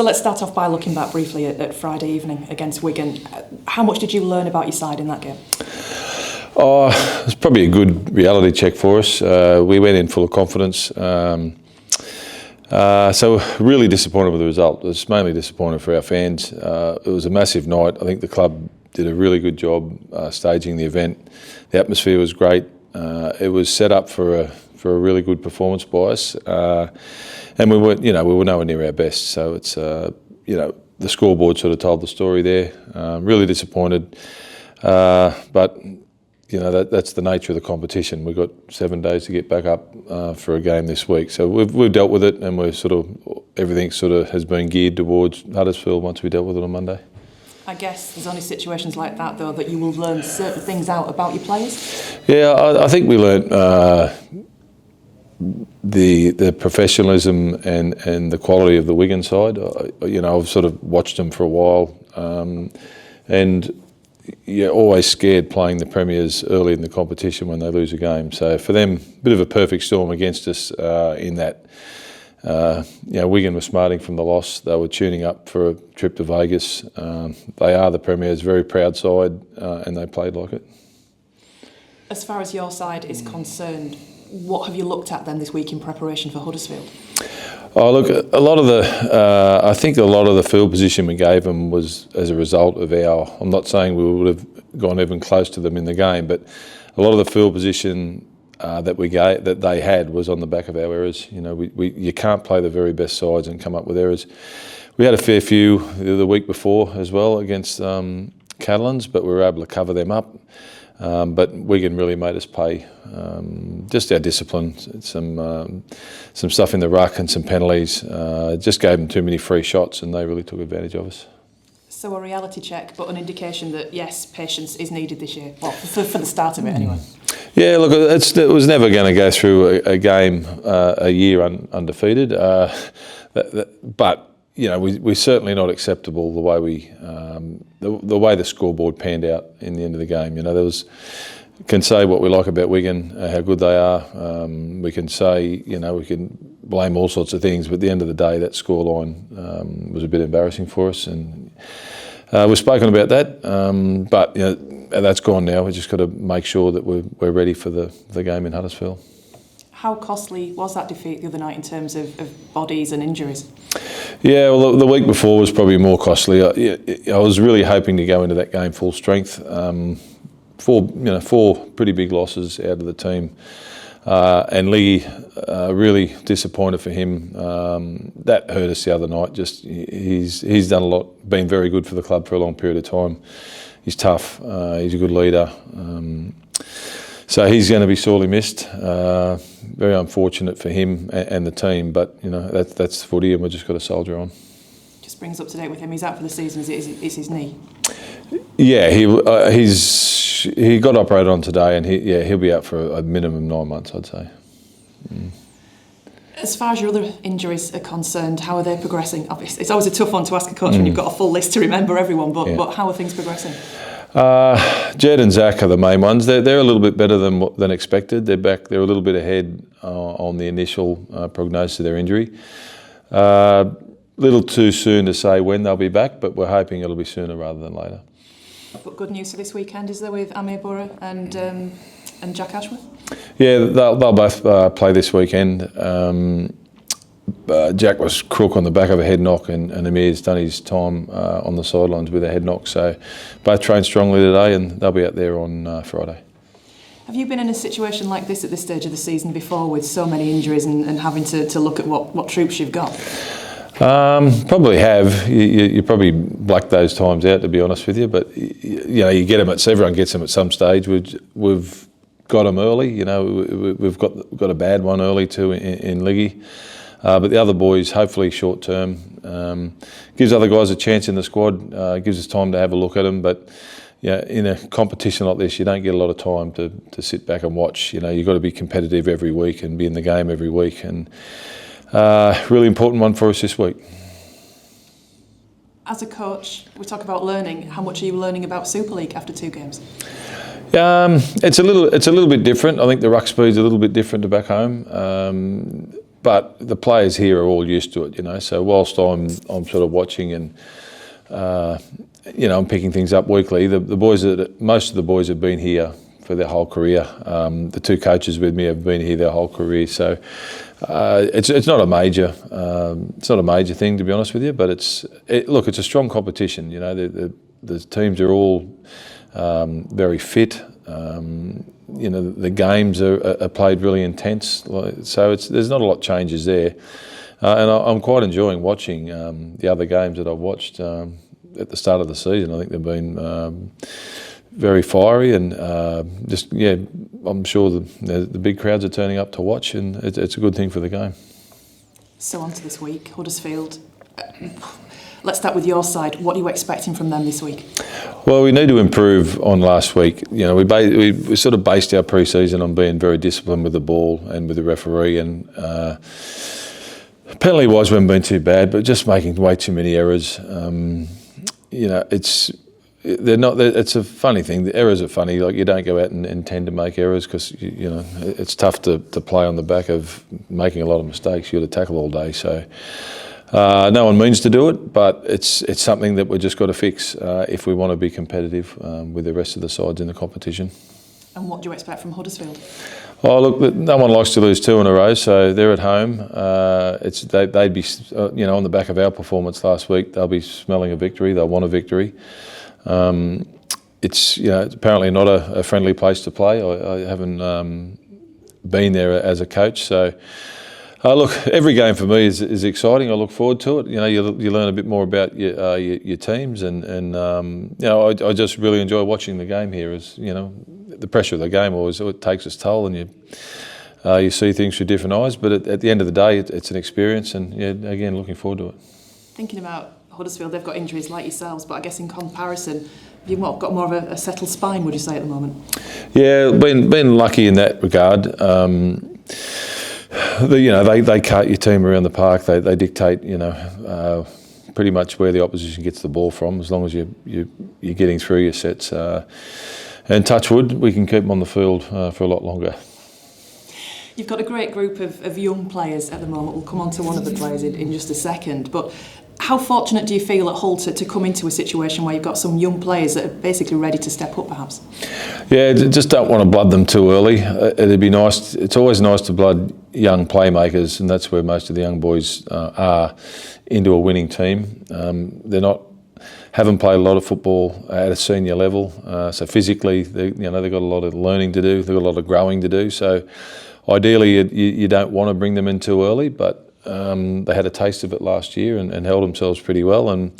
So let's start off by looking back briefly at Friday evening against Wigan. How much did you learn about your side in that game? Oh, it was probably a good reality check for us. We went in full of confidence. So really disappointed with the result. It was mainly disappointed for our fans. It was a massive night. I think the club did a really good job staging the event. The atmosphere was great. It was set up for a really good performance by us. And we were nowhere near our best. So it's, the scoreboard sort of told the story there. Really disappointed. But, that's the nature of the competition. We've got 7 days to get back up for a game this week. So we've dealt with it, and everything has been geared towards Huddersfield once we dealt with it on Monday. I guess there's only situations like that, though, that you will learn certain things out about your players? Yeah, I think we learnt the professionalism and the quality of the Wigan side. I've sort of watched them for a while, and you're always scared playing the premiers early in the competition when they lose a game. So for them, a bit of a perfect storm against us in that. Wigan were smarting from the loss. They were tuning up for a trip to Vegas. They are the premiers, very proud side, and they played like it. As far as your side is concerned, what have you looked at then this week in preparation for Huddersfield? Oh, look, I think a lot of the field position we gave them was as a result of I'm not saying we would have gone even close to them in the game, but a lot of the field position that they had was on the back of our errors. You can't play the very best sides and come up with errors. We had a fair few the week before as well against Catalans, but we were able to cover them up. But Wigan really made us pay. Just our discipline, some stuff in the ruck and some penalties. Just gave them too many free shots, and they really took advantage of us. So a reality check, but an indication that yes, patience is needed this year. Well, for the start of it anyway. Yeah, look, it was never going to go through a game a year undefeated. But we're certainly not acceptable the way the way the scoreboard panned out in the end of the game. Can say what we like about Wigan, how good they are. We can say, we can blame all sorts of things, but at the end of the day, that scoreline was a bit embarrassing for us, and we've spoken about that. But that's gone now. We just got to make sure that we're ready for the game in Huddersfield. How costly was that defeat the other night in terms of bodies and injuries? Yeah, well, the week before was probably more costly. I was really hoping to go into that game full strength. Four pretty big losses out of the team, and Lee, really disappointed for him. That hurt us the other night. Just he's done a lot, been very good for the club for a long period of time. He's tough. He's a good leader. So he's going to be sorely missed. Very unfortunate for him and the team, but that's footy, and we've just got to soldier on. Just brings up to date with him. He's out for the season. Is his knee? Yeah, he got operated on today, and he'll be out for a minimum 9 months, I'd say. As far as your other injuries are concerned, how are they progressing? Obviously, it's always a tough one to ask a coach when you've got a full list to remember everyone, but how are things progressing? Jed and Zach are the main ones. They're a little bit better than expected. They're back. They're a little bit ahead on the initial prognosis of their injury. Little too soon to say when they'll be back, but we're hoping it'll be sooner rather than later. But good news for this weekend, is there, with Amir Borough and Jack Ashworth? Yeah, they'll both play this weekend. Jack was crook on the back of a head knock, and Amir's done his time on the sidelines with a head knock. So both trained strongly today, and they'll be out there on Friday. Have you been in a situation like this at this stage of the season before, with so many injuries and having to look at what troops you've got? Probably have. You probably black those times out, to be honest with you. But you get them everyone gets them at some stage. We've got them early. We've got a bad one early too in Liggy. But the other boys, hopefully short term, gives other guys a chance in the squad. Gives us time to have a look at them. But in a competition like this, you don't get a lot of time to sit back and watch. You've got to be competitive every week and be in the game every week. And really important one for us this week. As a coach, we talk about learning. How much are you learning about Super League after 2 games? It's a little bit different. I think the ruck speed's a little bit different to back home. but the players here are all used to it, So whilst I'm sort of watching and I'm picking things up weekly, most of the boys have been here for their whole career. The two coaches with me have been here their whole career, so it's not a major thing, to be honest with you. But it's a strong competition. The teams are all very fit. The games are played really intense, so there's not a lot of changes there. And I'm quite enjoying watching the other games that I've watched at the start of the season. I think they've been very fiery, and I'm sure the big crowds are turning up to watch, and it's a good thing for the game. So on to this week, Huddersfield. Let's start with your side. What are you expecting from them this week? Well, we need to improve on last week. We sort of based our pre-season on being very disciplined with the ball and with the referee, and penalty-wise, we haven't been too bad, but just making way too many errors. It's a funny thing. The errors are funny. Like, you don't go out and intend to make errors, because it's tough to play on the back of making a lot of mistakes. You got to tackle all day, so. No one means to do it, but it's something that we've just got to fix if we want to be competitive with the rest of the sides in the competition. And what do you expect from Huddersfield? Oh, look, no one likes to lose two in a row, so they're at home. They'd be, on the back of our performance last week, they'll be smelling a victory. They'll want a victory. It's apparently not a friendly place to play. I haven't been there as a coach, so. Look, every game for me is exciting. I look forward to it. You learn a bit more about your teams, and I just really enjoy watching the game here. As the pressure of the game always takes its toll, and you see things through different eyes. But at the end of the day, it's an experience, and again, looking forward to it. Thinking about Huddersfield, they've got injuries like yourselves, but I guess in comparison, you've got more of a settled spine, would you say, at the moment? Yeah, been lucky in that regard. They cart your team around the park. They dictate, pretty much where the opposition gets the ball from, as long as you're getting through your sets. And touch wood, we can keep them on the field for a lot longer. You've got a great group of young players at the moment. We'll come on to one of the players in just a second. But how fortunate do you feel at Hull to come into a situation where you've got some young players that are basically ready to step up, perhaps? Yeah, just don't want to blood them too early. It'd be nice. It's always nice to blood young playmakers, and that's where most of the young boys are, into a winning team. Haven't played a lot of football at a senior level, so physically, they've got a lot of learning to do. They've got a lot of growing to do. So, ideally, you don't want to bring them in too early, but. They had a taste of it last year and held themselves pretty well, and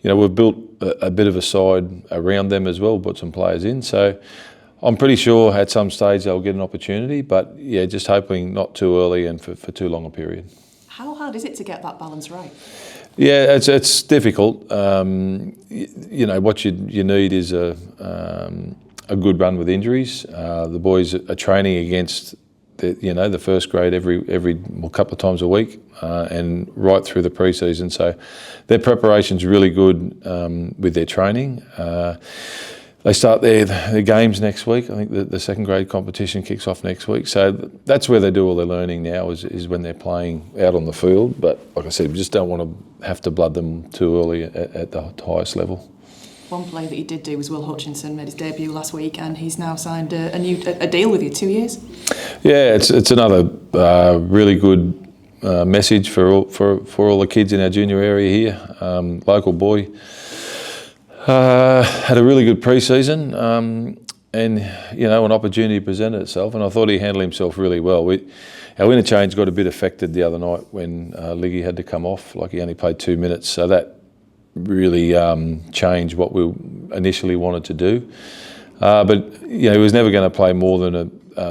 we've built a bit of a side around them as well, put some players in, so I'm pretty sure at some stage they'll get an opportunity, but just hoping not too early and for too long a period. How hard is it to get that balance right? Yeah, it's difficult. What you need is a good run with injuries. The boys are training against the first grade every couple of times a week and right through the pre-season. So their preparation's really good with their training. They start their games next week. I think the second grade competition kicks off next week. So that's where they do all their learning now is when they're playing out on the field. But like I said, we just don't want to have to blood them too early at the highest level. One play that he did do was Will Hutchinson, made his debut last week, and he's now signed a deal with you, 2 years. Yeah, it's another really good message for all the kids in our junior area here. Local boy, had a really good pre-season, and an opportunity presented itself, and I thought he handled himself really well. Our interchange got a bit affected the other night when Liggy had to come off. Like, he only played 2 minutes, so that really changed what we initially wanted to do. But he was never going to play more than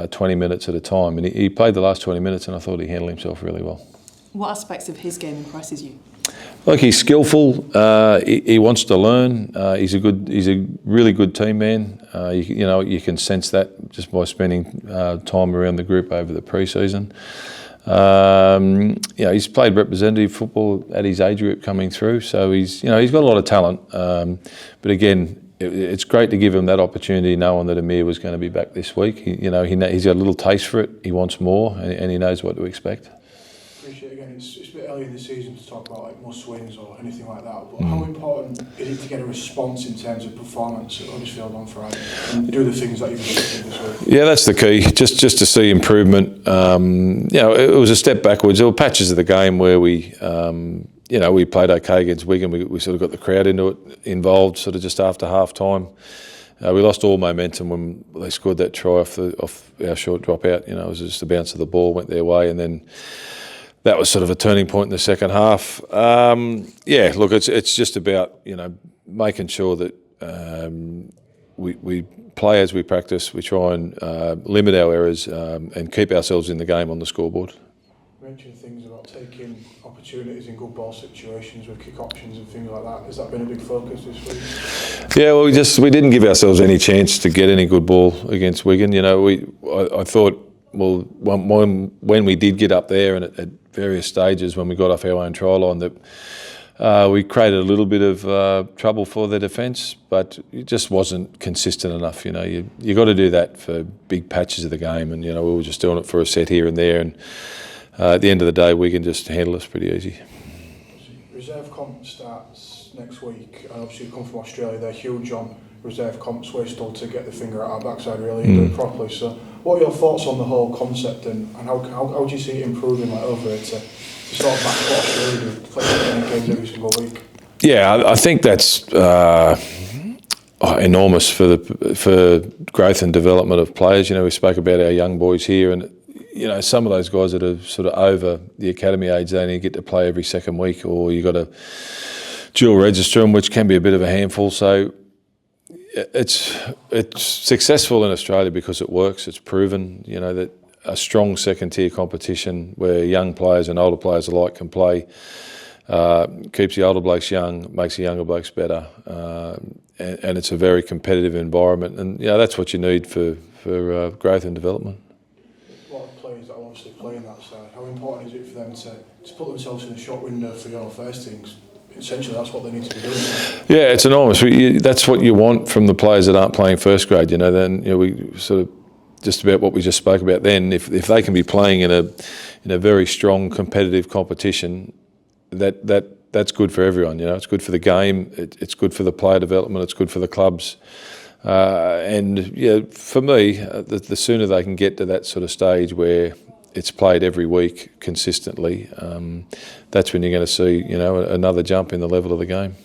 20 minutes at a time, and he played the last 20 minutes, and I thought he handled himself really well. What aspects of his game impresses you? Like, he's skillful. He wants to learn. He's a really good team man. You can sense that just by spending time around the group over the pre-season. He's played representative football at his age group coming through, so he's got a lot of talent. But again, it's great to give him that opportunity, knowing that Amir was going to be back this week. He's got a little taste for it. He wants more, and he knows what to expect. again, it's a bit early in the season to talk about like must wins or anything like that, but how important is it to get a response in terms of performance at Huddersfield on Friday and do the things that you've done this week? Yeah, that's the key. Just to see improvement. It was a step backwards. There were patches of the game where we played okay against Wigan. We sort of got the crowd involved sort of just after half time. We lost all momentum when they scored that try off our short dropout. It was just a bounce of the ball went their way, and then that was sort of a turning point in the second half. It's just about making sure that we play as we practice. We try and limit our errors and keep ourselves in the game on the scoreboard. You mentioned things about taking opportunities in good ball situations with kick options and things like that. Has that been a big focus this week? Yeah, well, we didn't give ourselves any chance to get any good ball against Wigan. I thought, well, when we did get up there and at various stages when we got off our own try line, that we created a little bit of trouble for their defence, but it just wasn't consistent enough. You got to do that for big patches of the game, and we were just doing it for a set here and there, and at the end of the day, we can just handle us pretty easy. Reserve comp starts next week, and obviously you come from Australia, they're huge on reserve comps. We're still to get the finger out our backside really and do it properly. So what are your thoughts on the whole concept, and how do you see it improving over it to sort of match what Australia do, play games every single week? Yeah, I think that's enormous for growth and development of players. We spoke about our young boys here, and some of those guys that are sort of over the academy age, they only get to play every second week, or you got to dual register them, which can be a bit of a handful. So it's successful in Australia because it works. It's proven, that a strong second-tier competition where young players and older players alike can play keeps the older blokes young, makes the younger blokes better, and it's a very competitive environment. And that's what you need for growth and development. A lot of players that obviously play in that side, how important is it for them to put themselves in a short window for your first teams? Essentially, that's what they need to be doing. Yeah, it's enormous. That's what you want from the players that aren't playing first grade. Then we sort of just about what we just spoke about. Then, if they can be playing in a very strong competitive competition, that's good for everyone. It's good for the game. It's good for the player development. It's good for the clubs. For me, the sooner they can get to that sort of stage where it's played every week consistently, that's when you're going to see, another jump in the level of the game.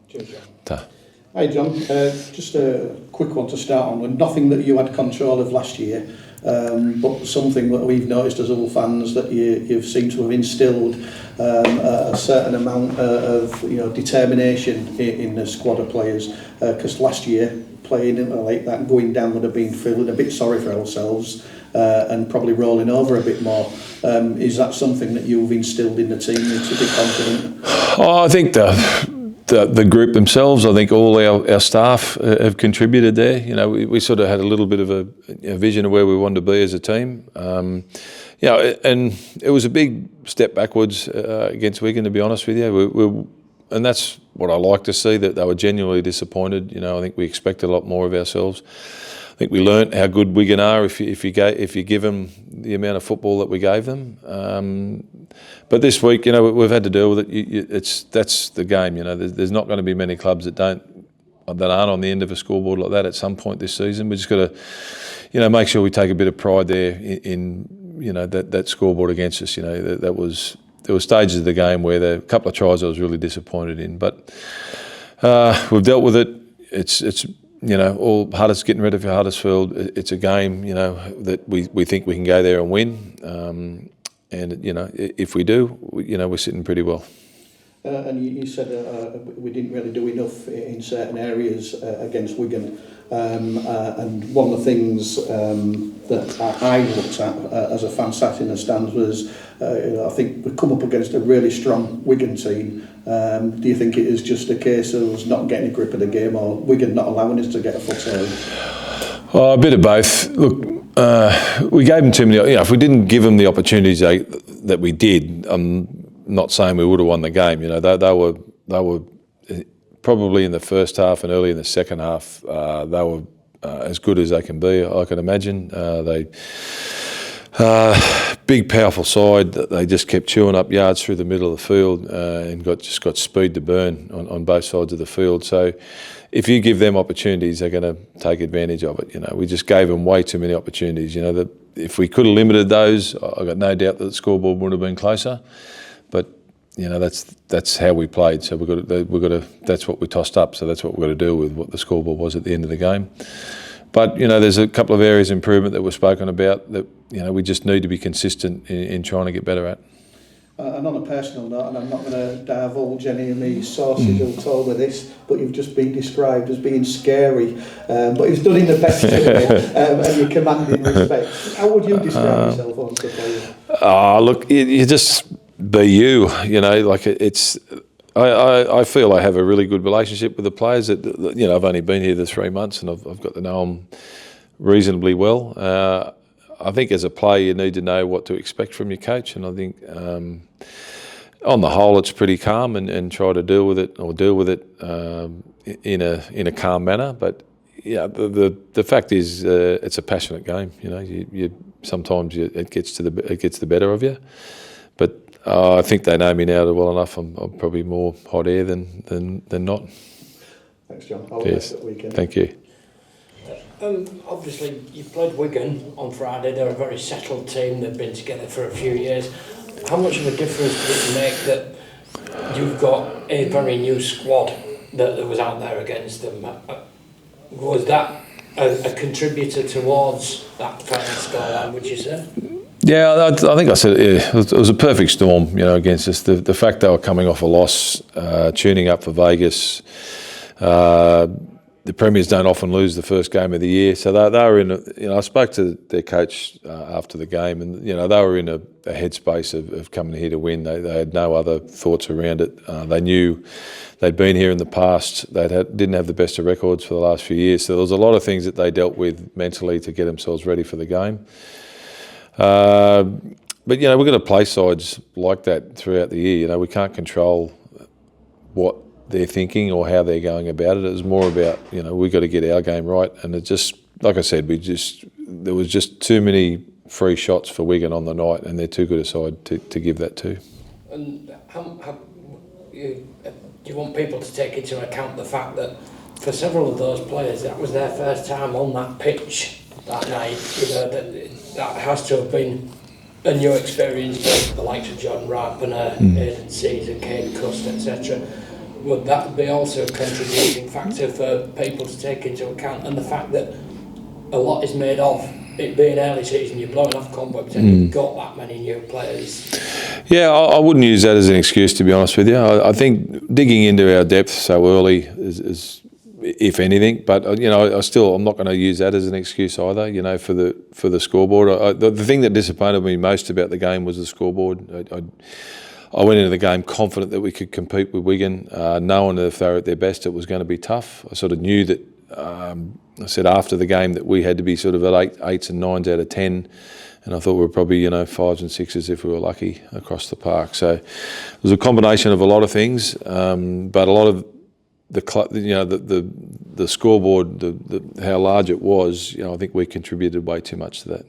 Cheers, John. Ta. Hi, John. Just a quick one to start on. Nothing that you had control of last year, but something that we've noticed as all fans that you've seemed to have instilled a certain amount of determination in the squad of players. Because last year, playing like that, going down would have been feeling a bit sorry for ourselves. And probably rolling over a bit more. Is that something that you've instilled in the team to be confident? I think the group themselves, I think all our staff have contributed there. We sort of had a little bit of a vision of where we wanted to be as a team. And it was a big step backwards against Wigan, to be honest with you. And that's what I like to see, that they were genuinely disappointed. I think we expected a lot more of ourselves. I think we learnt how good Wigan are if you give them the amount of football that we gave them. But this week, we've had to deal with it. That's the game. There's not going to be many clubs that aren't on the end of a scoreboard like that at some point this season. We just got to, make sure we take a bit of pride there in that scoreboard against us. There were stages of the game where there were a couple of tries I was really disappointed in, but we've dealt with it. It's all getting ready for Huddersfield. It's a game, that we think we can go there and win. And if we do, we're sitting pretty well. And you said we didn't really do enough in certain areas against Wigan. And one of the things that I looked at as a fan sat in the stands was, I think we come up against a really strong Wigan team. Do you think it is just a case of us not getting a grip of the game, or Wigan not allowing us to get a foothold? A bit of both. Look, we gave them too many. If we didn't give them the opportunities that we did, I'm not saying we would have won the game. They were probably in the first half and early in the second half. They were as good as they can be, I can imagine. They big, powerful side that they just kept chewing up yards through the middle of the field and just got speed to burn on both sides of the field. So if you give them opportunities, they're going to take advantage of it. You know, we just gave them way too many opportunities. You know, that if we could have limited those, I've got no doubt that the scoreboard would have been closer. But you know, that's how we played. So we've got to. That's what we tossed up. So that's what we've got to deal with. What the scoreboard was at the end of the game. But you know, there's a couple of areas of improvement that we've spoken about that you know we just need to be consistent in trying to get better at. And on a personal note, and I'm not going to divulge any of me sausage or told with this, but you've just been described as being scary, but it's done in the best way, and you're commanding respect. How would you describe yourself on the player? Look, you just be you. You know, like it's. I feel I have a really good relationship with the players. That you know, I've only been here the 3 months, and I've got to know them reasonably well. I think as a player, you need to know what to expect from your coach, and I think on the whole, it's pretty calm and try to deal with it in a calm manner. But yeah, the fact is, it's a passionate game. You know, you sometimes it gets the better of you, but. I think they know me now well enough. I'm probably more hot air than not. Thanks, John. All the best at weekend. Thank you. Obviously, you played Wigan on Friday. They're a very settled team. They've been together for a few years. How much of a difference did it make that you've got a very new squad that was out there against them? Was that a contributor towards that final scoreline, would you say? Yeah, I think I said it was a perfect storm, you know, against us. The fact they were coming off a loss, tuning up for Vegas. The Premiers don't often lose the first game of the year, so they were in. You know, I spoke to their coach after the game, and you know they were in a headspace of coming here to win. They had no other thoughts around it. They knew they'd been here in the past. Didn't have the best of records for the last few years, so there was a lot of things that they dealt with mentally to get themselves ready for the game. But you know, we're going to play sides like that throughout the year. You know, we can't control what they're thinking or how they're going about it. It was more about, you know, we've got to get our game right. And it just, like I said, there was just too many free shots for Wigan on the night, and they're too good a side to give that to. And do you want people to take into account the fact that for several of those players, that was their first time on that pitch that night? You know, that has to have been a new experience for the likes of John Rapiner, Aidan Caesar, Kane Cust, etc. Would that be also a contributing factor for people to take into account, and the fact that a lot is made of it being early season, you're blowing off cobwebs and you've got that many new players? Yeah, I wouldn't use that as an excuse, to be honest with you. I think digging into our depth so early is if anything, but you know, I'm not going to use that as an excuse either. You know, for the scoreboard, the thing that disappointed me most about the game was the scoreboard. I went into the game confident that we could compete with Wigan, knowing that if they were at their best, it was going to be tough. I sort of knew that. I said after the game that we had to be sort of at 8s and 9s out of 10, and I thought we were probably 5s and 6s if we were lucky across the park. So it was a combination of a lot of things, but a lot of the scoreboard, how large it was, I think we contributed way too much to that.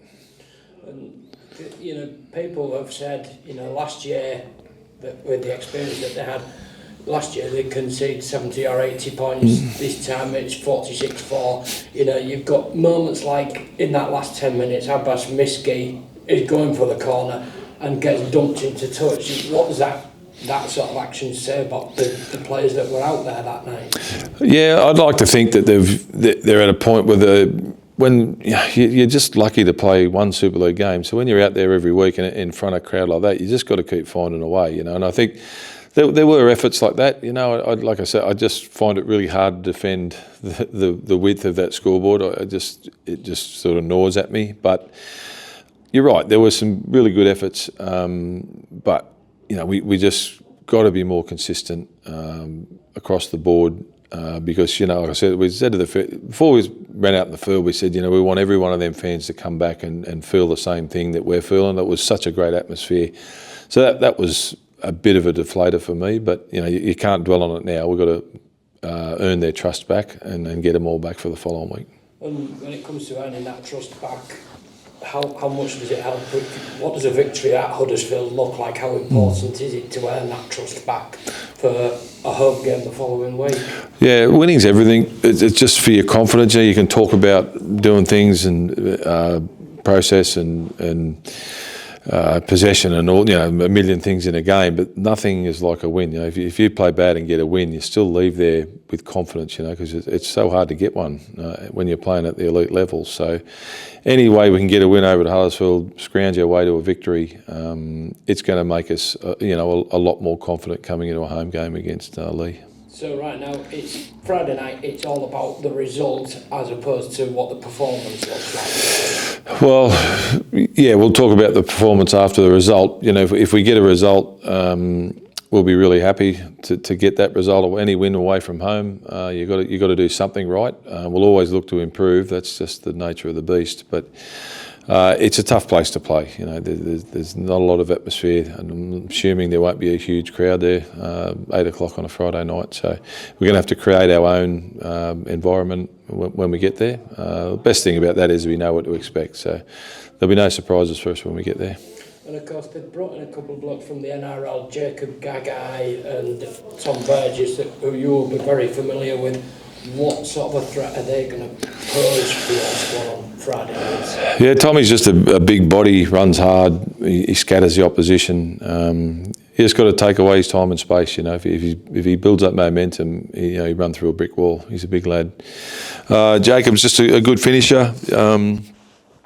And, people have said, last year, that with the experience that they had, last year they conceded 70 or 80 points. This time it's 46-4. You've got moments like in that last 10 minutes, Abbas Miski is going for the corner and gets dumped into touch. What does that sort of action say about the players that were out there that night? Yeah, I'd like to think that they're at a point where when you're just lucky to play one Super League game. So when you're out there every week in front of a crowd like that, you just got to keep finding a way, And I think there were efforts like that. Like I said, I just find it really hard to defend the width of that scoreboard. It just sort of gnaws at me. But you're right, there were some really good efforts. But we just got to be more consistent across the board. Because, like I said, we said before we ran out in the field, we said, we want every one of them fans to come back and feel the same thing that we're feeling. That was such a great atmosphere. So that was a bit of a deflator for me, but, you can't dwell on it now. We've got to earn their trust back and get them all back for the following week. And when it comes to earning that trust back, how much does it help? What does a victory at Huddersfield look like? How important is it to earn that trust back for a home game the following week? Yeah, winning's everything. It's just for your confidence. You can talk about doing things and process and possession and all, a million things in a game, but nothing is like a win. If you play bad and get a win, you still leave there with confidence, because it's so hard to get one when you're playing at the elite level. So any way we can get a win over at Huddersfield, scrounge our way to a victory, it's going to make us, a lot more confident coming into a home game against Lee. So right now, it's Friday night, it's all about the result as opposed to what the performance looks like. Well, yeah, we'll talk about the performance after the result. If we get a result, we'll be really happy to get that result. Or any win away from home, you got to do something right. We'll always look to improve. That's just the nature of the beast. But it's a tough place to play. There's not a lot of atmosphere, and I'm assuming there won't be a huge crowd there. 8 o'clock on a Friday night, so we're going to have to create our own environment when we get there. The best thing about that is we know what to expect, so there'll be no surprises for us when we get there. And of course, they've brought in a couple of blokes from the NRL, Jacob Gagai and Tom Burgess, who you will be very familiar with. What sort of a threat are they going to pose for your squad on Friday nights? Yeah, Tommy's just a big body, runs hard, he scatters the opposition. He just got to take away his time and space. If he builds up momentum, he run through a brick wall. He's a big lad. Jacob's just a good finisher.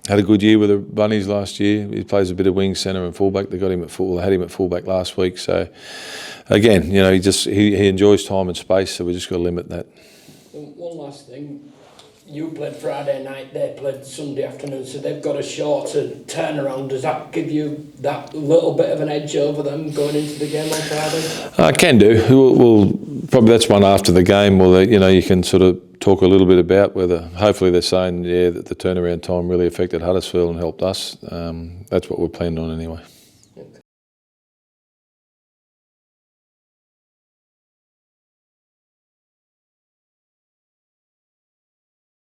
Had a good year with the Bunnies last year. He plays a bit of wing, centre and fullback. They got him at had him at fullback last week. So again, he enjoys time and space. So we just got to limit that. One last thing. You played Friday night, they played Sunday afternoon, so they've got a shorter turnaround. Does that give you that little bit of an edge over them going into the game on Friday? Can do. We'll probably that's one after the game. Well, you can sort of talk a little bit about whether. Hopefully, they're saying that the turnaround time really affected Huddersfield and helped us. That's what we're planning on anyway.